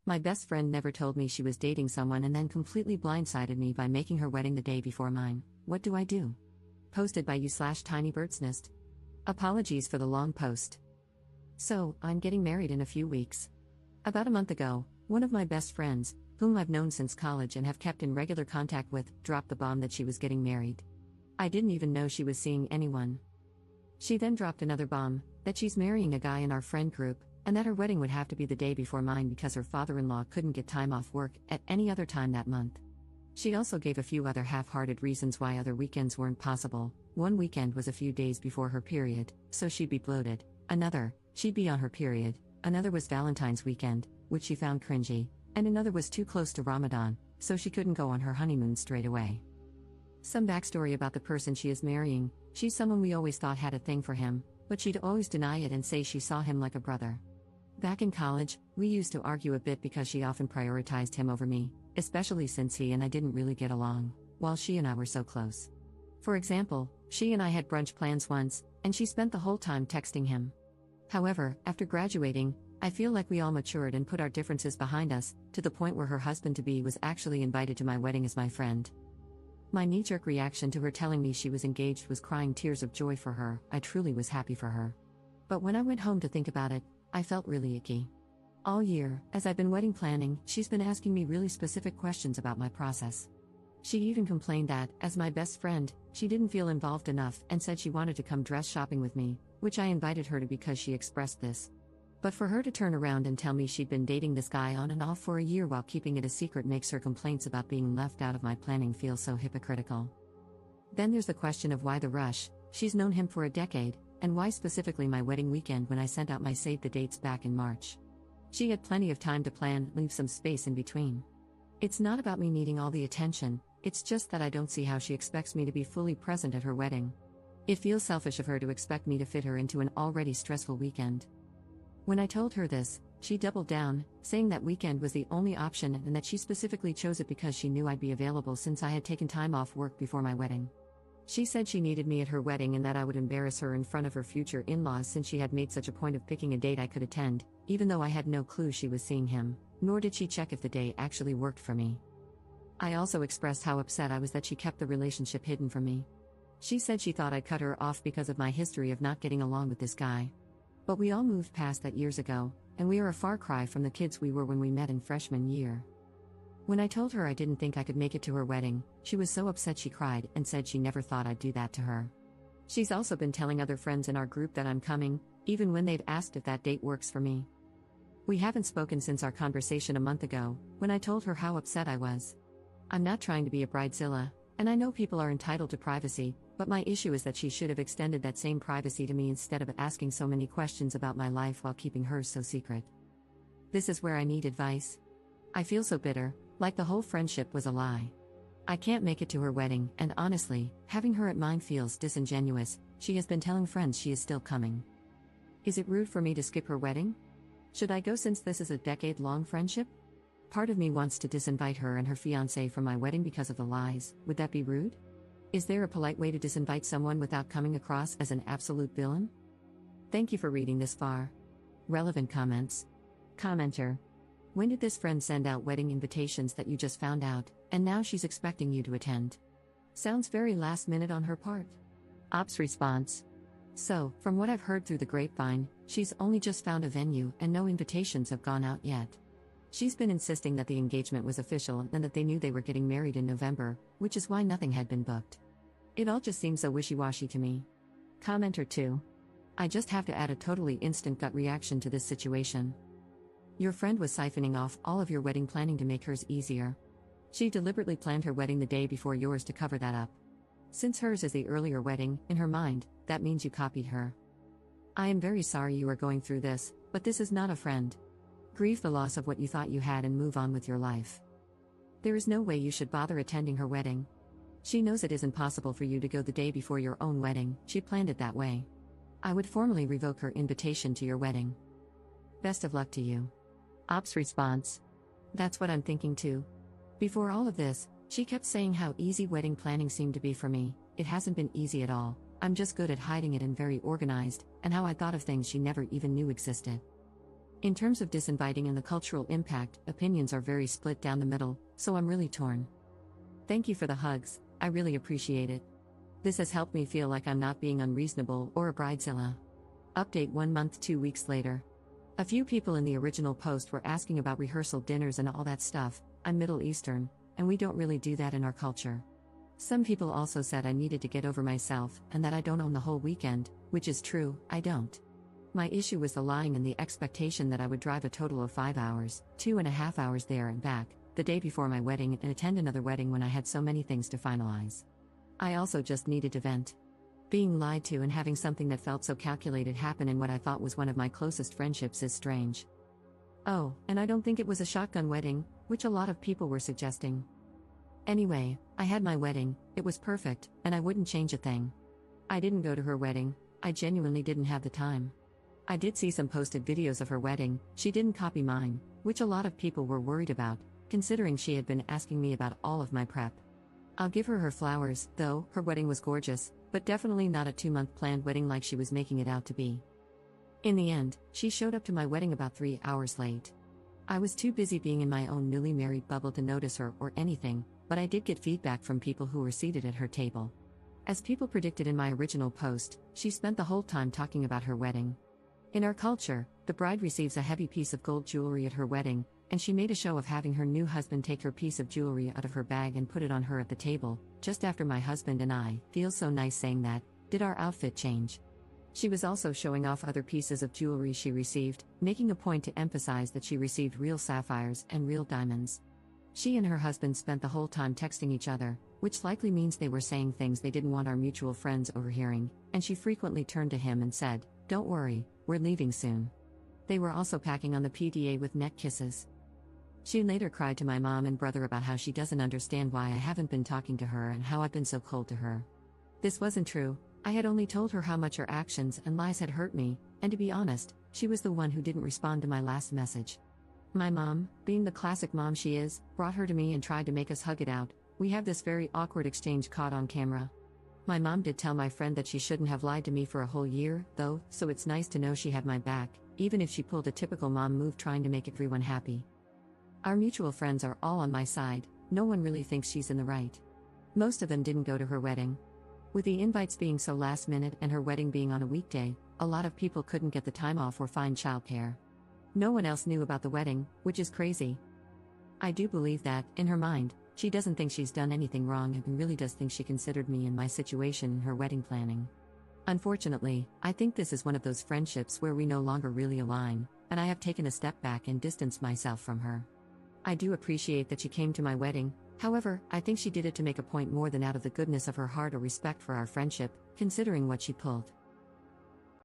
My best friend never told me she was dating someone and then completely blindsided me by making her wedding the day before mine. What do I do? Posted by you/tinybirdsnest. Apologies for the long post. So, I'm getting married in a few weeks. About a month ago, one of my best friends, whom I've known since college and have kept in regular contact with, dropped the bomb that she was getting married. I didn't even know she was seeing anyone. She then dropped another bomb, that she's marrying a guy in our friend group, and that her wedding would have to be the day before mine because her father-in-law couldn't get time off work at any other time that month. She also gave a few other half-hearted reasons why other weekends weren't possible. One weekend was a few days before her period, so she'd be bloated. Another, she'd be on her period. Another was Valentine's weekend, which she found cringy. And another was too close to Ramadan, so she couldn't go on her honeymoon straight away. Some backstory about the person she is marrying: she's someone we always thought had a thing for him, but she'd always deny it and say she saw him like a brother. Back in college, we used to argue a bit because she often prioritized him over me, especially since he and I didn't really get along, while she and I were so close. For example, she and I had brunch plans once, and she spent the whole time texting him. However, after graduating, I feel like we all matured and put our differences behind us, to the point where her husband-to-be was actually invited to my wedding as my friend. My knee-jerk reaction to her telling me she was engaged was crying tears of joy for her. I truly was happy for her. But when I went home to think about it, I felt really icky. All year, as I've been wedding planning, she's been asking me really specific questions about my process. She even complained that, as my best friend, she didn't feel involved enough and said she wanted to come dress shopping with me, which I invited her to because she expressed this. But for her to turn around and tell me she'd been dating this guy on and off for a year while keeping it a secret makes her complaints about being left out of my planning feel so hypocritical. Then there's the question of why the rush. She's known him for a decade, and why specifically my wedding weekend when I sent out my save the dates back in March? She had plenty of time to plan, leave some space in between. It's not about me needing all the attention, it's just that I don't see how she expects me to be fully present at her wedding. It feels selfish of her to expect me to fit her into an already stressful weekend. When I told her this, she doubled down, saying that weekend was the only option and that she specifically chose it because she knew I'd be available since I had taken time off work before my wedding. She said she needed me at her wedding and that I would embarrass her in front of her future in-laws since she had made such a point of picking a date I could attend, even though I had no clue she was seeing him, nor did she check if the day actually worked for me. I also expressed how upset I was that she kept the relationship hidden from me. She said she thought I'd cut her off because of my history of not getting along with this guy. But we all moved past that years ago, and we are a far cry from the kids we were when we met in freshman year. When I told her I didn't think I could make it to her wedding, she was so upset she cried and said she never thought I'd do that to her. She's also been telling other friends in our group that I'm coming, even when they've asked if that date works for me. We haven't spoken since our conversation a month ago, when I told her how upset I was. I'm not trying to be a bridezilla, and I know people are entitled to privacy, but my issue is that she should have extended that same privacy to me instead of asking so many questions about my life while keeping hers so secret. This is where I need advice. I feel so bitter, like the whole friendship was a lie. I can't make it to her wedding, and honestly, having her at mine feels disingenuous. She has been telling friends she is still coming. Is it rude for me to skip her wedding? Should I go since this is a decade-long friendship? Part of me wants to disinvite her and her fiancé from my wedding because of the lies. Would that be rude? Is there a polite way to disinvite someone without coming across as an absolute villain? Thank you for reading this far. Relevant comments. Commenter. When did this friend send out wedding invitations that you just found out, and now she's expecting you to attend? Sounds very last minute on her part. Ops response. So, from what I've heard through the grapevine, she's only just found a venue and no invitations have gone out yet. She's been insisting that the engagement was official and that they knew they were getting married in November, which is why nothing had been booked. It all just seems so wishy-washy to me. Commenter 2. I just have to add a totally instant gut reaction to this situation. Your friend was siphoning off all of your wedding planning to make hers easier. She deliberately planned her wedding the day before yours to cover that up. Since hers is the earlier wedding, in her mind, that means you copied her. I am very sorry you are going through this, but this is not a friend. Grieve the loss of what you thought you had and move on with your life. There is no way you should bother attending her wedding. She knows it isn't possible for you to go the day before your own wedding. She planned it that way. I would formally revoke her invitation to your wedding. Best of luck to you. Ops response. That's what I'm thinking too. Before all of this, she kept saying how easy wedding planning seemed to be for me. It hasn't been easy at all. I'm just good at hiding it and very organized, and how I thought of things she never even knew existed. In terms of disinviting and the cultural impact, opinions are very split down the middle, so I'm really torn. Thank you for the hugs, I really appreciate it. This has helped me feel like I'm not being unreasonable or a bridezilla. Update 1 month 2 weeks later. A few people in the original post were asking about rehearsal dinners and all that stuff. I'm Middle Eastern, and we don't really do that in our culture. Some people also said I needed to get over myself and that I don't own the whole weekend, which is true, I don't. My issue was the lying and the expectation that I would drive a total of 5 hours, 2.5 hours there and back, the day before my wedding and attend another wedding when I had so many things to finalize. I also just needed to vent. Being lied to and having something that felt so calculated happen in what I thought was one of my closest friendships is strange. Oh, and I don't think it was a shotgun wedding, which a lot of people were suggesting. Anyway, I had my wedding, it was perfect, and I wouldn't change a thing. I didn't go to her wedding, I genuinely didn't have the time. I did see some posted videos of her wedding, she didn't copy mine, which a lot of people were worried about, considering she had been asking me about all of my prep. I'll give her flowers, though, her wedding was gorgeous, but definitely not a 2-month planned wedding like she was making it out to be. In the end, she showed up to my wedding about 3 hours late. I was too busy being in my own newly married bubble to notice her or anything, but I did get feedback from people who were seated at her table. As people predicted in my original post, she spent the whole time talking about her wedding. In our culture, the bride receives a heavy piece of gold jewelry at her wedding, and she made a show of having her new husband take her piece of jewelry out of her bag and put it on her at the table, just after my husband and I, feels so nice saying that, did our outfit change. She was also showing off other pieces of jewelry she received, making a point to emphasize that she received real sapphires and real diamonds. She and her husband spent the whole time texting each other, which likely means they were saying things they didn't want our mutual friends overhearing, and she frequently turned to him and said, "Don't worry, we're leaving soon." They were also packing on the PDA with neck kisses. She later cried to my mom and brother about how she doesn't understand why I haven't been talking to her and how I've been so cold to her. This wasn't true, I had only told her how much her actions and lies had hurt me, and to be honest, she was the one who didn't respond to my last message. My mom, being the classic mom she is, brought her to me and tried to make us hug it out. We have this very awkward exchange caught on camera. My mom did tell my friend that she shouldn't have lied to me for a whole year, though, so it's nice to know she had my back, even if she pulled a typical mom move trying to make everyone happy. Our mutual friends are all on my side, no one really thinks she's in the right. Most of them didn't go to her wedding. With the invites being so last minute and her wedding being on a weekday, a lot of people couldn't get the time off or find childcare. No one else knew about the wedding, which is crazy. I do believe that, in her mind, she doesn't think she's done anything wrong and really does think she considered me and my situation in her wedding planning. Unfortunately, I think this is one of those friendships where we no longer really align, and I have taken a step back and distanced myself from her. I do appreciate that she came to my wedding, however, I think she did it to make a point more than out of the goodness of her heart or respect for our friendship, considering what she pulled.